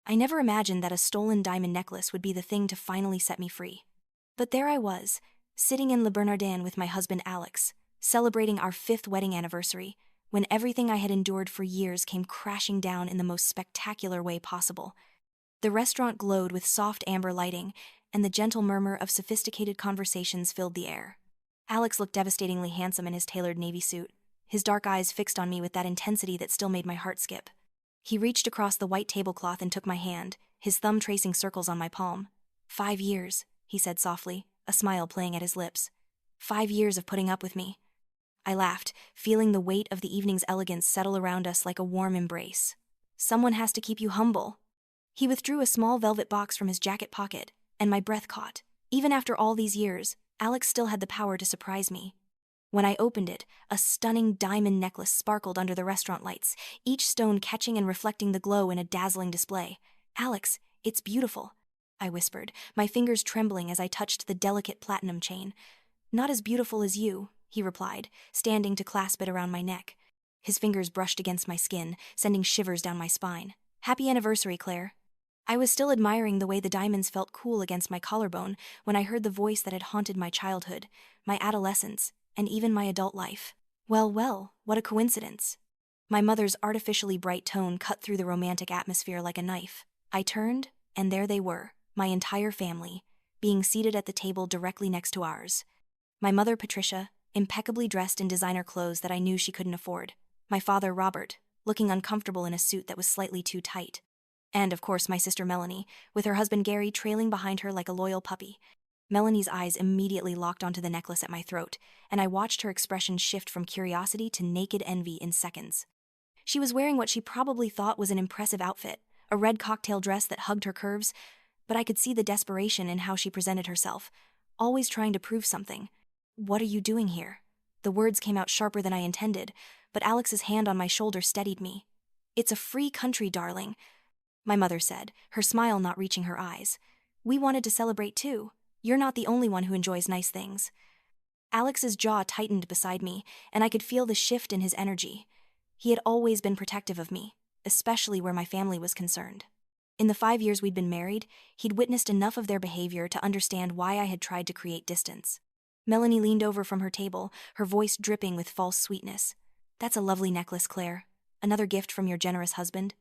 I never imagined that a stolen diamond necklace would be the thing to finally set me free. But there I was, sitting in Le Bernardin with my husband Alex, celebrating our 5th wedding anniversary, when everything I had endured for years came crashing down in the most spectacular way possible. The restaurant glowed with soft amber lighting, and the gentle murmur of sophisticated conversations filled the air. Alex looked devastatingly handsome in his tailored navy suit, his dark eyes fixed on me with that intensity that still made my heart skip. He reached across the white tablecloth and took my hand, his thumb tracing circles on my palm. 5 years, he said softly, a smile playing at his lips. 5 years of putting up with me. I laughed, feeling the weight of the evening's elegance settle around us like a warm embrace. Someone has to keep you humble. He withdrew a small velvet box from his jacket pocket, and my breath caught. Even after all these years, Alex still had the power to surprise me. When I opened it, a stunning diamond necklace sparkled under the restaurant lights, each stone catching and reflecting the glow in a dazzling display. "Alex, it's beautiful," I whispered, my fingers trembling as I touched the delicate platinum chain. "Not as beautiful as you," he replied, standing to clasp it around my neck. His fingers brushed against my skin, sending shivers down my spine. "Happy anniversary, Claire." I was still admiring the way the diamonds felt cool against my collarbone when I heard the voice that had haunted my childhood, my adolescence, and even my adult life. Well, well, what a coincidence. My mother's artificially bright tone cut through the romantic atmosphere like a knife. I turned, and there they were, my entire family, being seated at the table directly next to ours. My mother, Patricia, impeccably dressed in designer clothes that I knew she couldn't afford. My father, Robert, looking uncomfortable in a suit that was slightly too tight. And, of course, my sister Melanie, with her husband Gary trailing behind her like a loyal puppy. Melanie's eyes immediately locked onto the necklace at my throat, and I watched her expression shift from curiosity to naked envy in seconds. She was wearing what she probably thought was an impressive outfit, a red cocktail dress that hugged her curves, but I could see the desperation in how she presented herself, always trying to prove something. "What are you doing here?" The words came out sharper than I intended, but Alex's hand on my shoulder steadied me. "It's a free country, darling," my mother said, her smile not reaching her eyes. "We wanted to celebrate too. You're not the only one who enjoys nice things." Alex's jaw tightened beside me, and I could feel the shift in his energy. He had always been protective of me, especially where my family was concerned. In the 5 years we'd been married, he'd witnessed enough of their behavior to understand why I had tried to create distance. Melanie leaned over from her table, her voice dripping with false sweetness. "That's a lovely necklace, Claire. Another gift from your generous husband."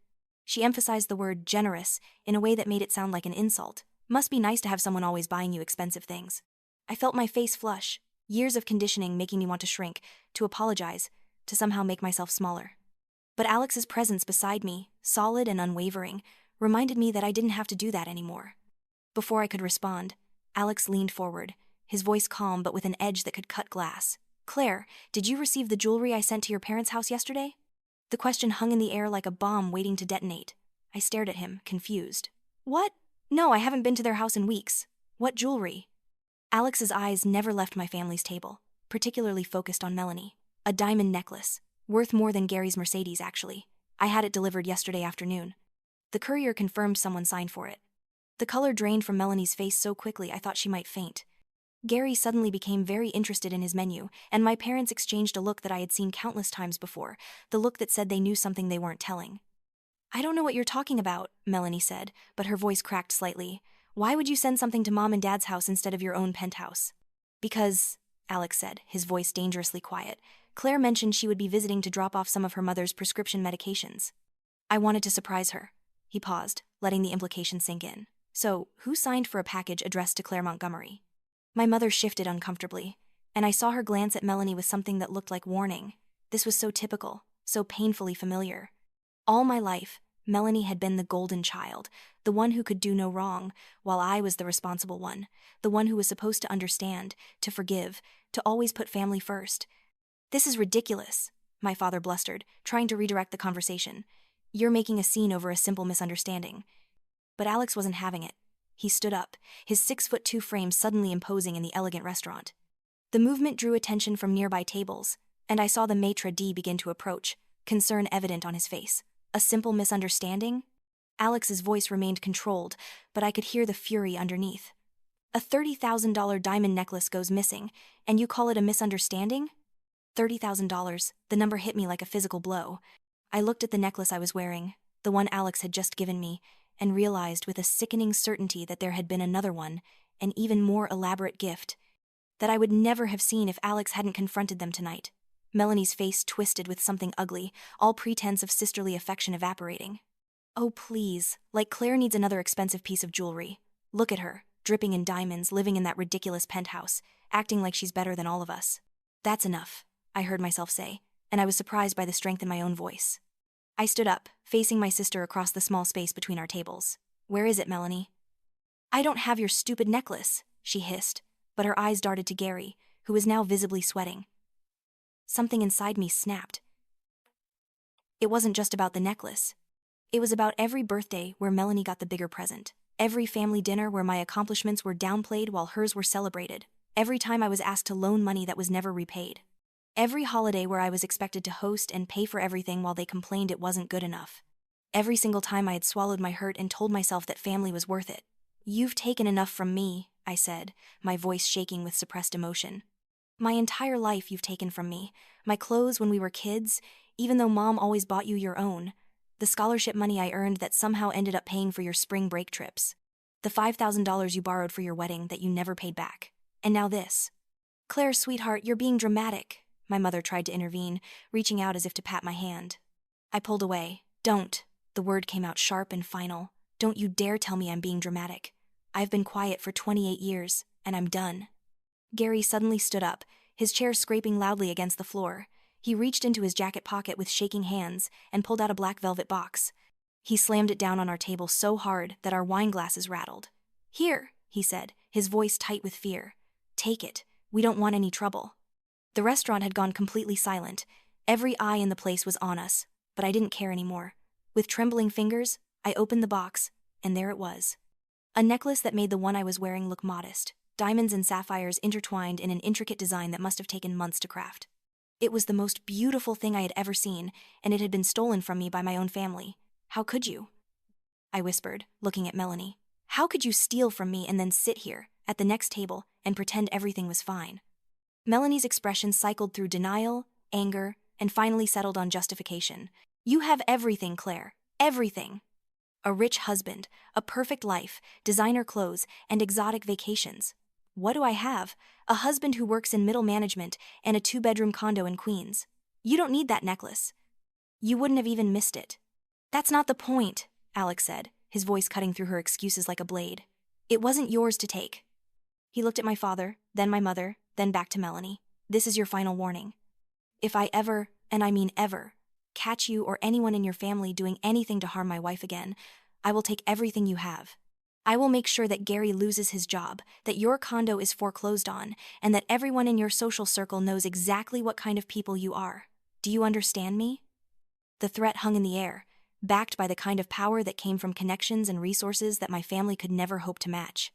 She emphasized the word generous in a way that made it sound like an insult. Must be nice to have someone always buying you expensive things. I felt my face flush, years of conditioning making me want to shrink, to apologize, to somehow make myself smaller. But Alex's presence beside me, solid and unwavering, reminded me that I didn't have to do that anymore. Before I could respond, Alex leaned forward, his voice calm but with an edge that could cut glass. "Claire, did you receive the jewelry I sent to your parents' house yesterday?" The question hung in the air like a bomb waiting to detonate. I stared at him, confused. "What? No, I haven't been to their house in weeks. What jewelry?" Alex's eyes never left my family's table, particularly focused on Melanie. "A diamond necklace, worth more than Gary's Mercedes, actually. I had it delivered yesterday afternoon." The courier confirmed someone signed for it. The color drained from Melanie's face so quickly I thought she might faint. Gary suddenly became very interested in his menu, and my parents exchanged a look that I had seen countless times before, the look that said they knew something they weren't telling. "I don't know what you're talking about," Melanie said, but her voice cracked slightly. "Why would you send something to Mom and Dad's house instead of your own penthouse?" "Because," Alex said, his voice dangerously quiet, "Claire mentioned she would be visiting to drop off some of her mother's prescription medications. I wanted to surprise her." He paused, letting the implication sink in. "So, who signed for a package addressed to Claire Montgomery?" My mother shifted uncomfortably, and I saw her glance at Melanie with something that looked like warning. This was so typical, so painfully familiar. All my life, Melanie had been the golden child, the one who could do no wrong, while I was the responsible one, the one who was supposed to understand, to forgive, to always put family first. "This is ridiculous," my father blustered, trying to redirect the conversation. "You're making a scene over a simple misunderstanding." But Alex wasn't having it. He stood up, his 6'2" frame suddenly imposing in the elegant restaurant. The movement drew attention from nearby tables, and I saw the maitre d' begin to approach, concern evident on his face. A simple misunderstanding? Alex's voice remained controlled, but I could hear the fury underneath. "A $30,000 diamond necklace goes missing, and you call it a misunderstanding?" $30,000, the number hit me like a physical blow. I looked at the necklace I was wearing, the one Alex had just given me, and realized with a sickening certainty that there had been another one, an even more elaborate gift, that I would never have seen if Alex hadn't confronted them tonight. Melanie's face twisted with something ugly, all pretense of sisterly affection evaporating. Oh, please, like Claire needs another expensive piece of jewelry. Look at her, dripping in diamonds, living in that ridiculous penthouse, acting like she's better than all of us. That's enough, I heard myself say, and I was surprised by the strength in my own voice. I stood up, facing my sister across the small space between our tables. Where is it, Melanie? I don't have your stupid necklace, she hissed, but her eyes darted to Gary, who was now visibly sweating. Something inside me snapped. It wasn't just about the necklace. It was about every birthday where Melanie got the bigger present, every family dinner where my accomplishments were downplayed while hers were celebrated, every time I was asked to loan money that was never repaid, every holiday where I was expected to host and pay for everything while they complained it wasn't good enough, every single time I had swallowed my hurt and told myself that family was worth it. You've taken enough from me, I said, my voice shaking with suppressed emotion. My entire life you've taken from me, my clothes when we were kids, even though Mom always bought you your own, the scholarship money I earned that somehow ended up paying for your spring break trips, the $5,000 you borrowed for your wedding that you never paid back, and now this. Claire, sweetheart, you're being dramatic, my mother tried to intervene, reaching out as if to pat my hand. I pulled away. Don't, the word came out sharp and final. Don't you dare tell me I'm being dramatic. I've been quiet for 28 years, and I'm done. Gary suddenly stood up, his chair scraping loudly against the floor. He reached into his jacket pocket with shaking hands and pulled out a black velvet box. He slammed it down on our table so hard that our wine glasses rattled. Here, he said, his voice tight with fear. Take it. We don't want any trouble. The restaurant had gone completely silent. Every eye in the place was on us, but I didn't care anymore. With trembling fingers, I opened the box, and there it was. A necklace that made the one I was wearing look modest, diamonds and sapphires intertwined in an intricate design that must have taken months to craft. It was the most beautiful thing I had ever seen, and it had been stolen from me by my own family. How could you? I whispered, looking at Melanie. How could you steal from me and then sit here, at the next table, and pretend everything was fine? Melanie's expression cycled through denial, anger, and finally settled on justification. You have everything, Claire. Everything. A rich husband, a perfect life, designer clothes, and exotic vacations. What do I have? A husband who works in middle management and a 2-bedroom condo in Queens. You don't need that necklace. You wouldn't have even missed it. That's not the point, Alex said, his voice cutting through her excuses like a blade. It wasn't yours to take. He looked at my father, then my mother, then back to Melanie. This is your final warning. If I ever, and I mean ever, catch you or anyone in your family doing anything to harm my wife again, I will take everything you have. I will make sure that Gary loses his job, that your condo is foreclosed on, and that everyone in your social circle knows exactly what kind of people you are. Do you understand me? The threat hung in the air, backed by the kind of power that came from connections and resources that my family could never hope to match.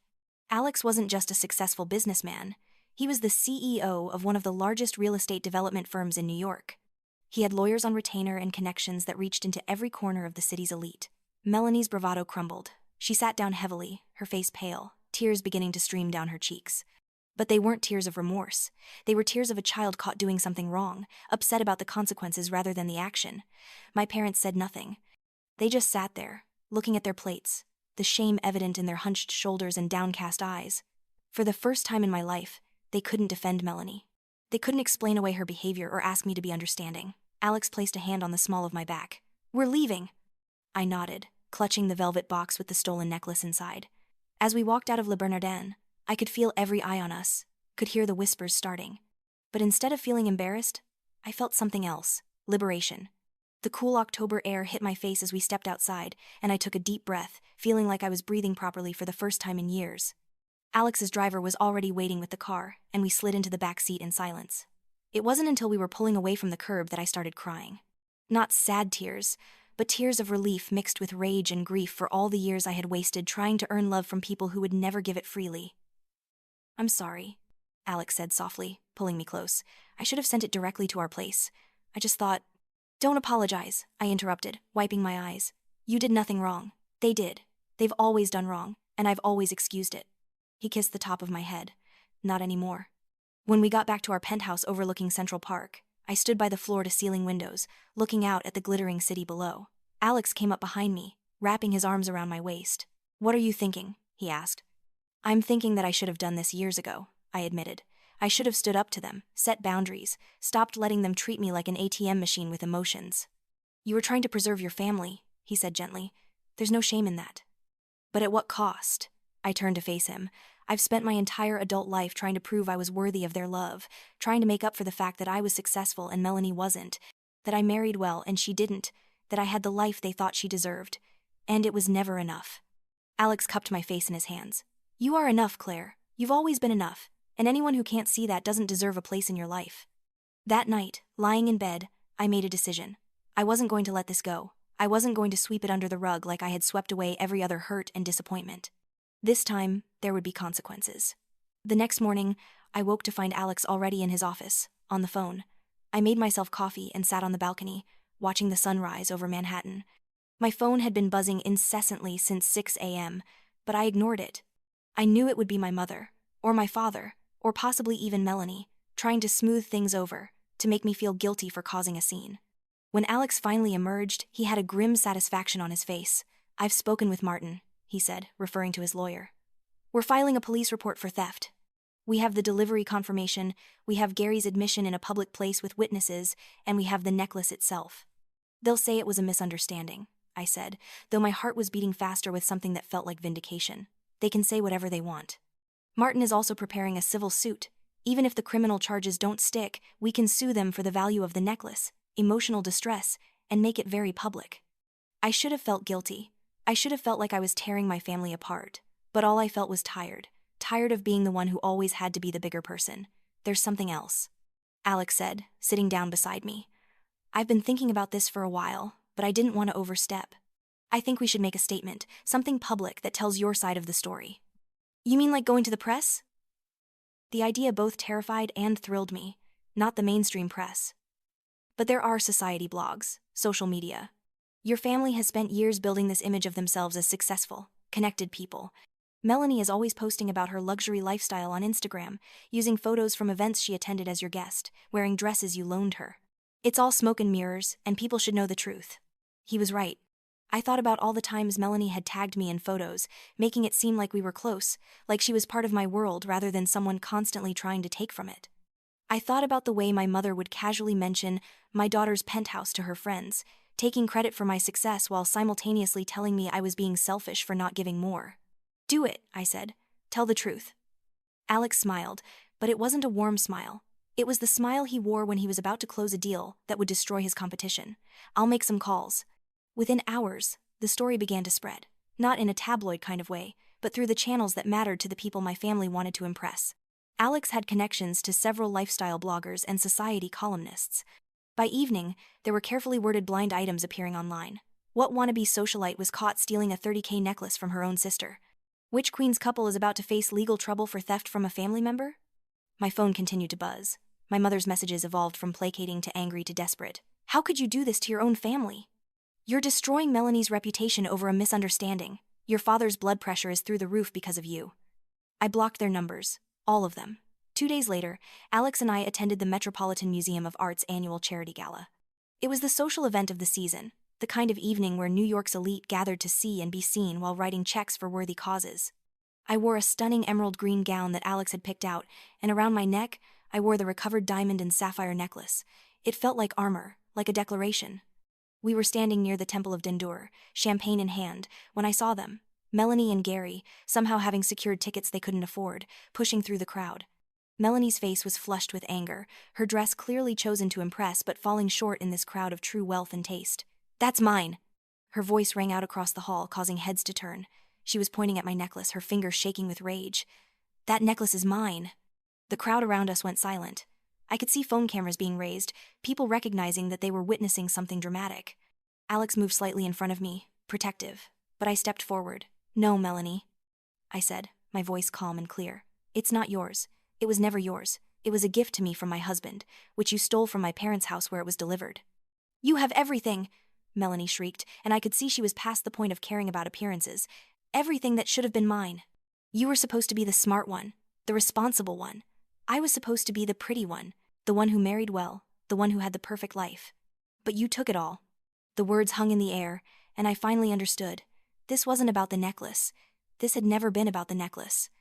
Alex wasn't just a successful businessman. He was the CEO of one of the largest real estate development firms in New York. He had lawyers on retainer and connections that reached into every corner of the city's elite. Melanie's bravado crumbled. She sat down heavily, her face pale, tears beginning to stream down her cheeks. But they weren't tears of remorse. They were tears of a child caught doing something wrong, upset about the consequences rather than the action. My parents said nothing. They just sat there, looking at their plates, the shame evident in their hunched shoulders and downcast eyes. For the first time in my life, they couldn't defend Melanie. They couldn't explain away her behavior or ask me to be understanding. Alex placed a hand on the small of my back. We're leaving. I nodded, clutching the velvet box with the stolen necklace inside. As we walked out of Le Bernardin, I could feel every eye on us, could hear the whispers starting. But instead of feeling embarrassed, I felt something else, liberation. The cool October air hit my face as we stepped outside, and I took a deep breath, feeling like I was breathing properly for the first time in years. Alex's driver was already waiting with the car, and we slid into the back seat in silence. It wasn't until we were pulling away from the curb that I started crying. Not sad tears, but tears of relief mixed with rage and grief for all the years I had wasted trying to earn love from people who would never give it freely. I'm sorry, Alex said softly, pulling me close. I should have sent it directly to our place. I just thought... Don't apologize, I interrupted, wiping my eyes. You did nothing wrong. They did. They've always done wrong, and I've always excused it. He kissed the top of my head. Not anymore. When we got back to our penthouse overlooking Central Park, I stood by the floor-to-ceiling windows, looking out at the glittering city below. Alex came up behind me, wrapping his arms around my waist. "What are you thinking?" he asked. "I'm thinking that I should have done this years ago," I admitted. "I should have stood up to them, set boundaries, stopped letting them treat me like an ATM machine with emotions." "You were trying to preserve your family," he said gently. "There's no shame in that." "But at what cost?" I turned to face him. "I've spent my entire adult life trying to prove I was worthy of their love, trying to make up for the fact that I was successful and Melanie wasn't, that I married well and she didn't, that I had the life they thought she deserved. And it was never enough." Alex cupped my face in his hands. "You are enough, Claire. You've always been enough, and anyone who can't see that doesn't deserve a place in your life." That night, lying in bed, I made a decision. I wasn't going to let this go. I wasn't going to sweep it under the rug like I had swept away every other hurt and disappointment. This time, there would be consequences. The next morning, I woke to find Alex already in his office, on the phone. I made myself coffee and sat on the balcony, watching the sunrise over Manhattan. My phone had been buzzing incessantly since 6 a.m., but I ignored it. I knew it would be my mother, or my father, or possibly even Melanie, trying to smooth things over, to make me feel guilty for causing a scene. When Alex finally emerged, he had a grim satisfaction on his face. "I've spoken with Martin," he said, referring to his lawyer. "We're filing a police report for theft. We have the delivery confirmation, we have Gary's admission in a public place with witnesses, and we have the necklace itself." "They'll say it was a misunderstanding," I said, though my heart was beating faster with something that felt like vindication. "They can say whatever they want. Martin is also preparing a civil suit. Even if the criminal charges don't stick, we can sue them for the value of the necklace, emotional distress, and make it very public." I should have felt guilty. I should have felt like I was tearing my family apart. But all I felt was tired of being the one who always had to be the bigger person. "There's something else," Alex said, sitting down beside me. "I've been thinking about this for a while, but I didn't want to overstep. I think we should make a statement, something public that tells your side of the story." "You mean like going to the press?" The idea both terrified and thrilled me, not the mainstream press. But there are society blogs, social media. Your family has spent years building this image of themselves as successful, connected people. Melanie is always posting about her luxury lifestyle on Instagram, using photos from events she attended as your guest, wearing dresses you loaned her. It's all smoke and mirrors, and people should know the truth. He was right. I thought about all the times Melanie had tagged me in photos, making it seem like we were close, like she was part of my world rather than someone constantly trying to take from it. I thought about the way my mother would casually mention my daughter's penthouse to her friends, taking credit for my success while simultaneously telling me I was being selfish for not giving more. "Do it," I said. "Tell the truth." Alex smiled, but it wasn't a warm smile. It was the smile he wore when he was about to close a deal that would destroy his competition. "I'll make some calls." Within hours, the story began to spread, not in a tabloid kind of way, but through the channels that mattered to the people my family wanted to impress. Alex had connections to several lifestyle bloggers and society columnists. By evening, there were carefully worded blind items appearing online. What wannabe socialite was caught stealing a $30K necklace from her own sister? Which Queen's couple is about to face legal trouble for theft from a family member? My phone continued to buzz. My mother's messages evolved from placating to angry to desperate. "How could you do this to your own family? You're destroying Melanie's reputation over a misunderstanding. Your father's blood pressure is through the roof because of you." I blocked their numbers, all of them. 2 days later, Alex and I attended the Metropolitan Museum of Art's annual charity gala. It was the social event of the season, the kind of evening where New York's elite gathered to see and be seen while writing checks for worthy causes. I wore a stunning emerald green gown that Alex had picked out, and around my neck, I wore the recovered diamond and sapphire necklace. It felt like armor, like a declaration. We were standing near the Temple of Dendur, champagne in hand, when I saw them, Melanie and Gary, somehow having secured tickets they couldn't afford, pushing through the crowd. Melanie's face was flushed with anger, her dress clearly chosen to impress but falling short in this crowd of true wealth and taste. "That's mine!" Her voice rang out across the hall, causing heads to turn. She was pointing at my necklace, her fingers shaking with rage. "That necklace is mine!" The crowd around us went silent. I could see phone cameras being raised, people recognizing that they were witnessing something dramatic. Alex moved slightly in front of me, protective, but I stepped forward. "No, Melanie," I said, my voice calm and clear. "It's not yours. It was never yours. It was a gift to me from my husband, which you stole from my parents' house where it was delivered." "You have everything!" Melanie shrieked, and I could see she was past the point of caring about appearances. "Everything that should have been mine. You were supposed to be the smart one, the responsible one. I was supposed to be the pretty one, the one who married well, the one who had the perfect life. But you took it all." The words hung in the air, and I finally understood. this wasn't about the necklace. This had never been about the necklace.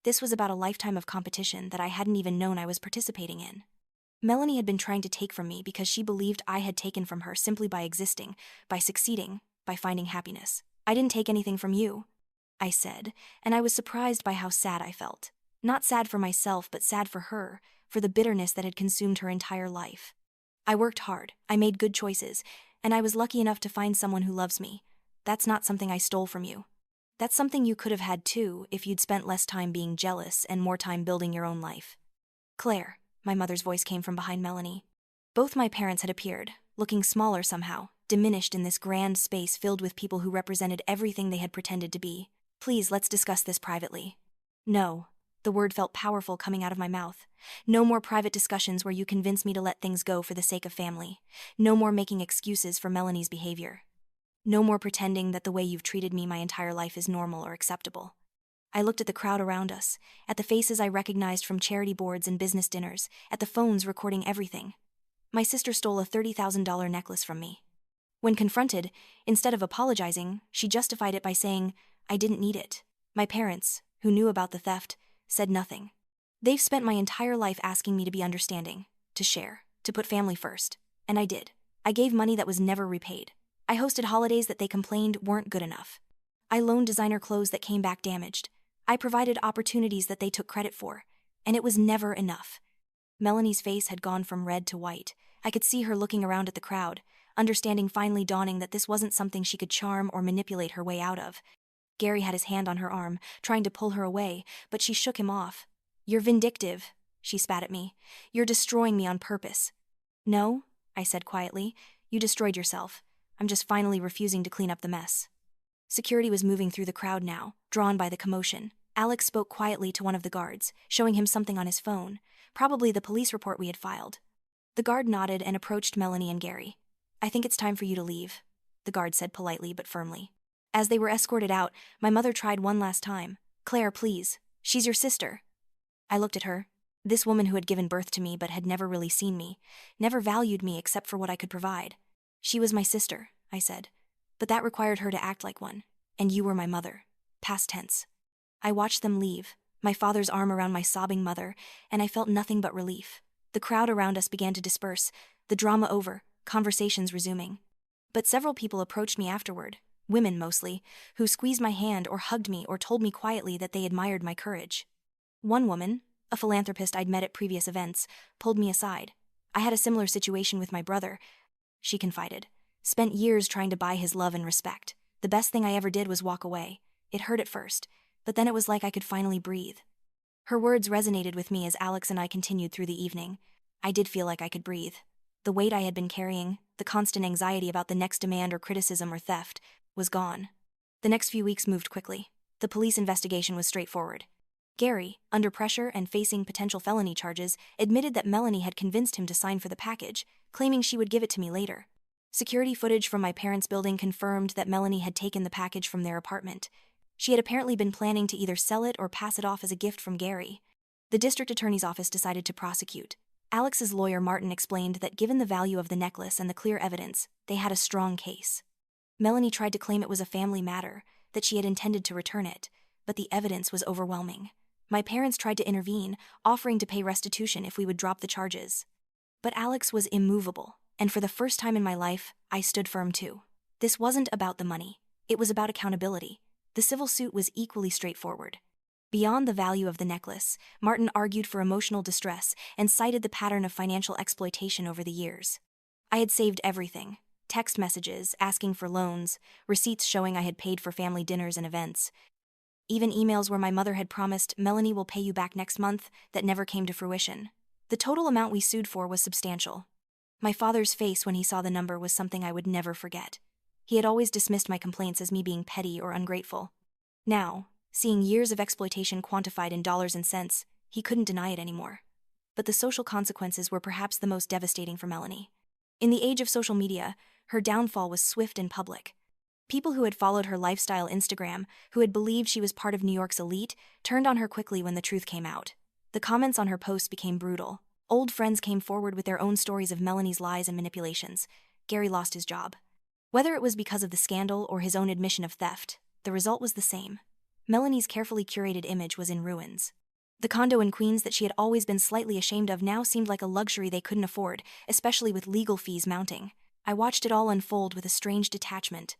This was about a lifetime of competition that I hadn't even known I was participating in. Melanie had been trying to take from me because she believed I had taken from her simply by existing, by succeeding, by finding happiness. I didn't take anything from you, I said, and I was surprised by how sad I felt. Not sad for myself, but sad for her, for the bitterness that had consumed her entire life. I worked hard, I made good choices, and I was lucky enough to find someone who loves me. That's not something I stole from you. That's something you could have had too if you'd spent less time being jealous and more time building your own life. Claire, my mother's voice came from behind Melanie. Both my parents had appeared, looking smaller somehow, diminished in this grand space filled with people who represented everything they had pretended to be. Please, let's discuss this privately. No. The word felt powerful coming out of my mouth. No more private discussions where you convince me to let things go for the sake of family. No more making excuses for Melanie's behavior. No more pretending that the way you've treated me my entire life is normal or acceptable. I looked at the crowd around us, at the faces I recognized from charity boards and business dinners, at the phones recording everything. My sister stole a $30,000 necklace from me. When confronted, instead of apologizing, she justified it by saying, I didn't need it. My parents, who knew about the theft, said nothing. They've spent my entire life asking me to be understanding, to share, to put family first. And I did. I gave money that was never repaid. I hosted holidays that they complained weren't good enough. I loaned designer clothes that came back damaged. I provided opportunities that they took credit for. And it was never enough. Melanie's face had gone from red to white. I could see her looking around at the crowd, understanding finally dawning that this wasn't something she could charm or manipulate her way out of. Gary had his hand on her arm, trying to pull her away, but she shook him off. You're vindictive, she spat at me. You're destroying me on purpose. No, I said quietly. You destroyed yourself. I'm just finally refusing to clean up the mess. Security was moving through the crowd now, drawn by the commotion. Alex spoke quietly to one of the guards, showing him something on his phone, probably the police report we had filed. The guard nodded and approached Melanie and Gary. I think it's time for you to leave, the guard said politely but firmly. As they were escorted out, my mother tried one last time. Claire, please. She's your sister. I looked at her. This woman who had given birth to me but had never really seen me, never valued me except for what I could provide. She was my sister, I said. But that required her to act like one. And you were my mother. Past tense. I watched them leave, my father's arm around my sobbing mother, and I felt nothing but relief. The crowd around us began to disperse, the drama over, conversations resuming. But several people approached me afterward, women mostly, who squeezed my hand or hugged me or told me quietly that they admired my courage. One woman, a philanthropist I'd met at previous events, pulled me aside. I had a similar situation with my brother, she confided. Spent years trying to buy his love and respect. The best thing I ever did was walk away. It hurt at first, but then it was like I could finally breathe. Her words resonated with me as Alex and I continued through the evening. I did feel like I could breathe. The weight I had been carrying, the constant anxiety about the next demand or criticism or theft, was gone. The next few weeks moved quickly. The police investigation was straightforward. Gary, under pressure and facing potential felony charges, admitted that Melanie had convinced him to sign for the package, claiming she would give it to me later. Security footage from my parents' building confirmed that Melanie had taken the package from their apartment. She had apparently been planning to either sell it or pass it off as a gift from Gary. The district attorney's office decided to prosecute. Alex's lawyer Martin explained that given the value of the necklace and the clear evidence, they had a strong case. Melanie tried to claim it was a family matter, that she had intended to return it, but the evidence was overwhelming. My parents tried to intervene, offering to pay restitution if we would drop the charges. But Alex was immovable, and for the first time in my life, I stood firm too. This wasn't about the money. It was about accountability. The civil suit was equally straightforward. Beyond the value of the necklace, Martin argued for emotional distress and cited the pattern of financial exploitation over the years. I had saved everything. Text messages, asking for loans, receipts showing I had paid for family dinners and events. Even emails where my mother had promised, Melanie will pay you back next month, that never came to fruition. The total amount we sued for was substantial. My father's face when he saw the number was something I would never forget. He had always dismissed my complaints as me being petty or ungrateful. Now, seeing years of exploitation quantified in dollars and cents, he couldn't deny it anymore. But the social consequences were perhaps the most devastating for Melanie. In the age of social media, her downfall was swift and public. People who had followed her lifestyle Instagram, who had believed she was part of New York's elite, turned on her quickly when the truth came out. The comments on her posts became brutal. Old friends came forward with their own stories of Melanie's lies and manipulations. Gary lost his job. Whether it was because of the scandal or his own admission of theft, the result was the same. Melanie's carefully curated image was in ruins. The condo in Queens that she had always been slightly ashamed of now seemed like a luxury they couldn't afford, especially with legal fees mounting. I watched it all unfold with a strange detachment.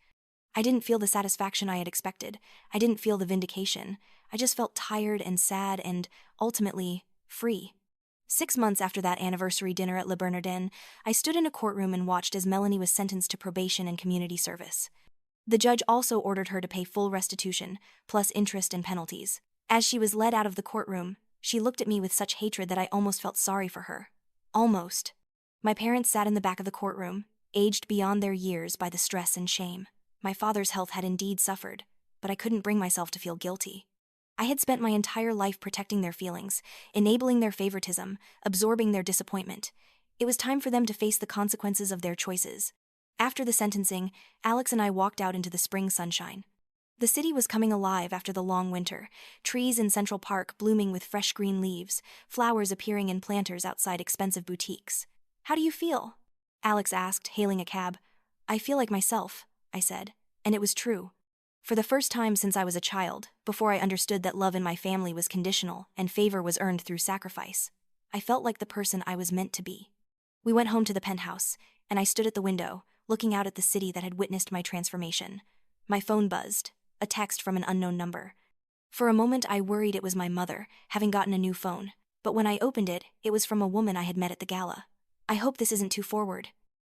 I didn't feel the satisfaction I had expected. I didn't feel the vindication. I just felt tired and sad and, ultimately, free. 6 months after that anniversary dinner at Le Bernardin, I stood in a courtroom and watched as Melanie was sentenced to probation and community service. The judge also ordered her to pay full restitution, plus interest and penalties. As she was led out of the courtroom, she looked at me with such hatred that I almost felt sorry for her. Almost. My parents sat in the back of the courtroom, aged beyond their years by the stress and shame. My father's health had indeed suffered, but I couldn't bring myself to feel guilty. I had spent my entire life protecting their feelings, enabling their favoritism, absorbing their disappointment. It was time for them to face the consequences of their choices. After the sentencing, Alex and I walked out into the spring sunshine. The city was coming alive after the long winter, trees in Central Park blooming with fresh green leaves, flowers appearing in planters outside expensive boutiques. "How do you feel?" Alex asked, hailing a cab. "I feel like myself," I said, and it was true. For the first time since I was a child, before I understood that love in my family was conditional and favor was earned through sacrifice, I felt like the person I was meant to be. We went home to the penthouse, and I stood at the window, looking out at the city that had witnessed my transformation. My phone buzzed, a text from an unknown number. For a moment I worried it was my mother, having gotten a new phone, but when I opened it, it was from a woman I had met at the gala. "I hope this isn't too forward,"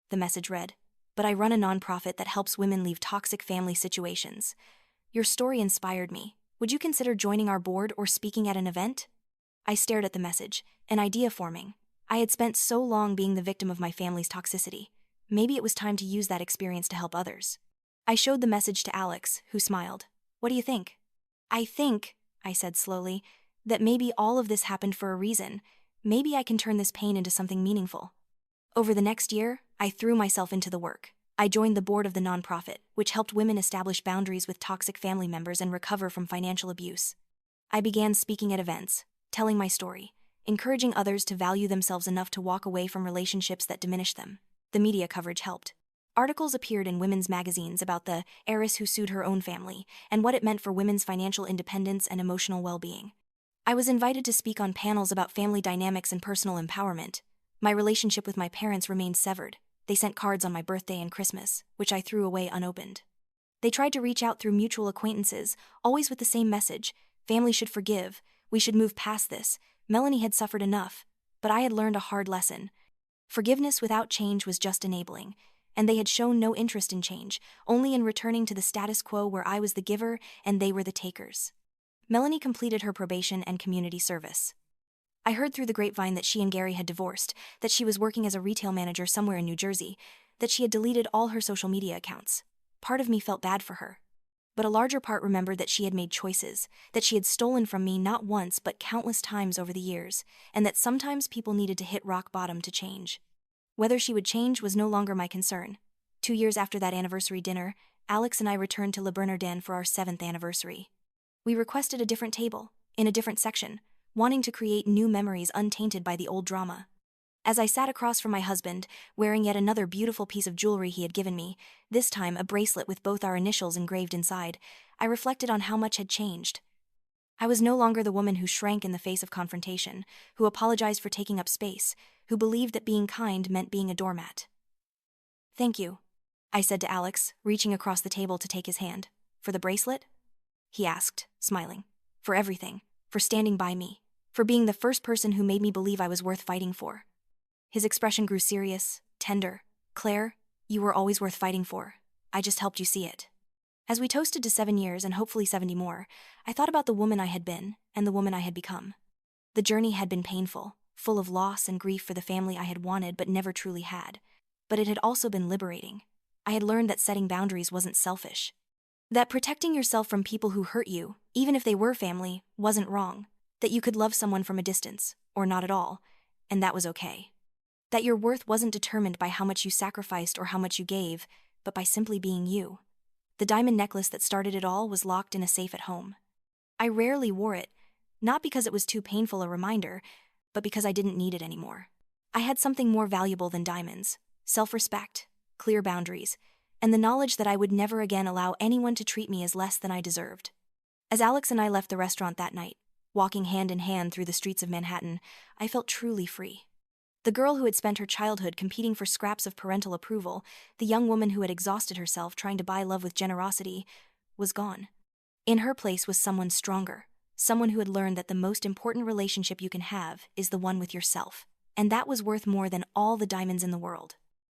the message read, "but I run a nonprofit that helps women leave toxic family situations. Your story inspired me. Would you consider joining our board or speaking at an event?" I stared at the message, an idea forming. I had spent so long being the victim of my family's toxicity. Maybe it was time to use that experience to help others. I showed the message to Alex, who smiled. "What do you think?" "I think," I said slowly, "that maybe all of this happened for a reason. Maybe I can turn this pain into something meaningful." Over the next year, I threw myself into the work. I joined the board of the nonprofit, which helped women establish boundaries with toxic family members and recover from financial abuse. I began speaking at events, telling my story, encouraging others to value themselves enough to walk away from relationships that diminish them. The media coverage helped. Articles appeared in women's magazines about the heiress who sued her own family and what it meant for women's financial independence and emotional well-being. I was invited to speak on panels about family dynamics and personal empowerment. My relationship with my parents remained severed. They sent cards on my birthday and Christmas, which I threw away unopened. They tried to reach out through mutual acquaintances, always with the same message: family should forgive, we should move past this. Melanie had suffered enough, but I had learned a hard lesson. Forgiveness without change was just enabling, and they had shown no interest in change, only in returning to the status quo where I was the giver and they were the takers. Melanie completed her probation and community service. I heard through the grapevine that she and Gary had divorced, that she was working as a retail manager somewhere in New Jersey, that she had deleted all her social media accounts. Part of me felt bad for her. But a larger part remembered that she had made choices, that she had stolen from me not once but countless times over the years, and that sometimes people needed to hit rock bottom to change. Whether she would change was no longer my concern. 2 years after that anniversary dinner, Alex and I returned to Le Bernardin for our 7th anniversary. We requested a different table, in a different section, wanting to create new memories untainted by the old drama. As I sat across from my husband, wearing yet another beautiful piece of jewelry he had given me, this time a bracelet with both our initials engraved inside, I reflected on how much had changed. I was no longer the woman who shrank in the face of confrontation, who apologized for taking up space, who believed that being kind meant being a doormat. "Thank you," I said to Alex, reaching across the table to take his hand. "For the bracelet?" he asked, smiling. "For everything. For standing by me. For being the first person who made me believe I was worth fighting for." His expression grew serious, tender. "Claire, you were always worth fighting for. I just helped you see it." As we toasted to 7 years and hopefully 70 more, I thought about the woman I had been and the woman I had become. The journey had been painful, full of loss and grief for the family I had wanted but never truly had. But it had also been liberating. I had learned that setting boundaries wasn't selfish. That protecting yourself from people who hurt you, even if they were family, wasn't wrong. That you could love someone from a distance, or not at all, and that was okay. That your worth wasn't determined by how much you sacrificed or how much you gave, but by simply being you. The diamond necklace that started it all was locked in a safe at home. I rarely wore it, not because it was too painful a reminder, but because I didn't need it anymore. I had something more valuable than diamonds: self-respect, clear boundaries, and the knowledge that I would never again allow anyone to treat me as less than I deserved. As Alex and I left the restaurant that night, walking hand in hand through the streets of Manhattan, I felt truly free. The girl who had spent her childhood competing for scraps of parental approval, the young woman who had exhausted herself trying to buy love with generosity, was gone. In her place was someone stronger, someone who had learned that the most important relationship you can have is the one with yourself, and that was worth more than all the diamonds in the world.